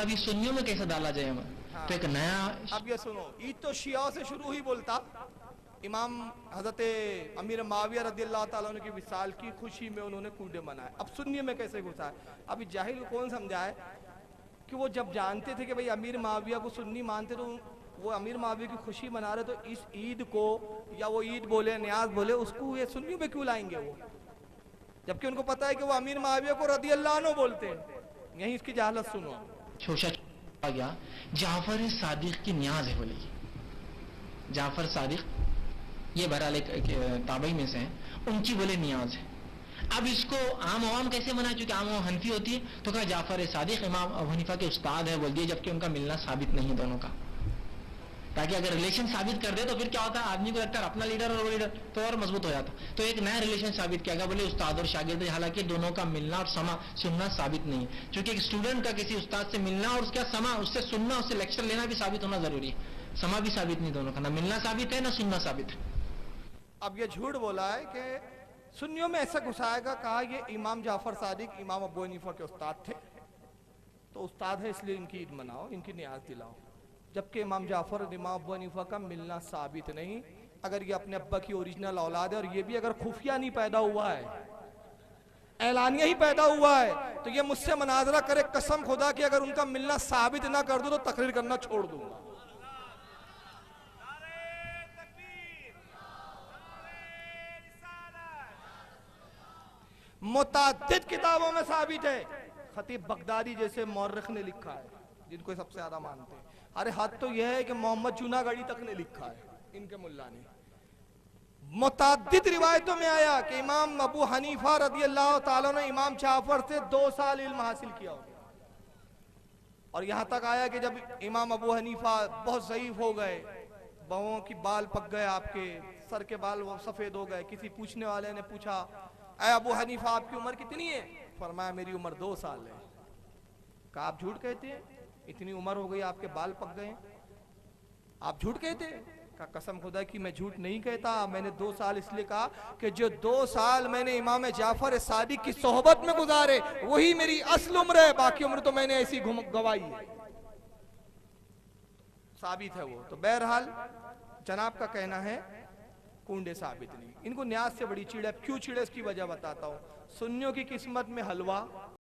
सवाल अभी सुन्नियों में कैसे डाला जाए हमें। हाँ। तो एक नया, अब ये सुनो, ईद तो शियाओं से शुरू ही बोलता, इमाम हजरत अमीर माविया रदियल्लाहु ताला अन्हु की विसाल की खुशी में उन्होंने कूडे मनाए। अब सुन्नी में कैसे घुसा है? अभी जाहिल को कौन समझाए कि वो जब जानते थे कि भाई अमीर माविया को सुन्नी मानते, तो वो अमीर माविया की खुशी मना रहे, तो इस ईद को, या वो ईद बोले न्याज बोले, उसको ये सुन्नियों में क्यों लाएंगे वो, जबकि उनको पता है कि वो अमीर माविया को रदियल्लाहु अन्हु बोलते हैं। यही इसकी जहालत सुनो। शोशा आ गया, जाफर सादिक की न्याज है बोले। जाफर सादिक ये बहरहाल एक ताबई में से हैं, उनकी बोले न्याज है। अब इसको आम आवाम कैसे मना, चूंकि आम आवाम हनफी होती है, तो कहा जाफर सादिक इमाम अबू हनीफा के उस्ताद है बोल दिए, जबकि उनका मिलना साबित नहीं दोनों का। ताकि अगर रिलेशन साबित कर दे तो फिर क्या होता है, आदमी को लगता है अपना लीडर और वो लीडर, तो और मजबूत हो जाता। तो एक नया रिलेशन साबित किया गया, बोले उस्ताद और शागिर्द, हालांकि दोनों का मिलना और समा सुनना साबित नहीं है। क्योंकि एक स्टूडेंट का किसी उस्ताद से मिलना और उसका समा, उससे सुनना, उससे लेक्चर लेना भी साबित होना जरूरी है। समा भी साबित नहीं दोनों का, ना मिलना साबित है ना सुनना साबित है। अब ये झूठ बोला है कि सुन्नियों में ऐसा घुसाएगा, कहा ये इमाम जाफर सादिक इमाम अबू हनीफा के उस्ताद थे, तो उस्ताद है इसलिए इनकी ईद मनाओ, इनकी न्याज दिलाओ। जबकि इमाम जाफर और इमाम अबू हनीफा का मिलना साबित नहीं। अगर ये अपने अब्बा की ओरिजिनल औलाद है, और ये भी अगर खुफिया नहीं पैदा हुआ है, ऐलानिया ही पैदा हुआ है, तो ये मुझसे मनाजरा करे कसम खुदा कि अगर उनका मिलना साबित ना कर दो तो तकरीर करना छोड़ दूंगा। मुताद्दिद किताबों में साबित है। खतीब बगदादी जैसे मौर्रिख ने लिखा है, जिनको सबसे ज्यादा मानते हैं। अरे हद तो यह है कि मोहम्मद जूनागढ़ी तक ने लिखा है, इनके मुल्ला ने। मुताद्दिद रिवायतों में आया कि इमाम अबू हनीफा रदियल्लाहु ताला ने इमाम जाफर से 2 साल इल्म हासिल किया। और यहां तक आया कि जब इमाम अबू हनीफा बहुत ज़ईफ हो गए, बहुओं की बाल पक गए, आपके सर के बाल वो सफेद हो गए, किसी पूछने वाले ने पूछा, ऐ अबू हनीफा आपकी उम्र कितनी है? फरमाया मेरी उम्र 2 साल है। कहा आप झूठ कहते हैं, इतनी उम्र हो गई आपके बाल पक गए, आप झूठ कहते हैं? कहा कसम खुदा की मैं झूठ नहीं कहता, मैंने 2 साल इसलिए कहा कि जो 2 साल मैंने इमाम जाफर सादिक की सोहबत में गुजारे वही मेरी असल उम्र है, बाकी उम्र तो मैंने ऐसी गवाई है। साबित है वो। तो बहरहाल जनाब का कहना है कूंडे साबित नहीं। इनको न्याज से बड़ी चिड़ है। क्यों चिड़ है इसकी वजह बताता हूँ। सुन्नियों की किस्मत में हलवा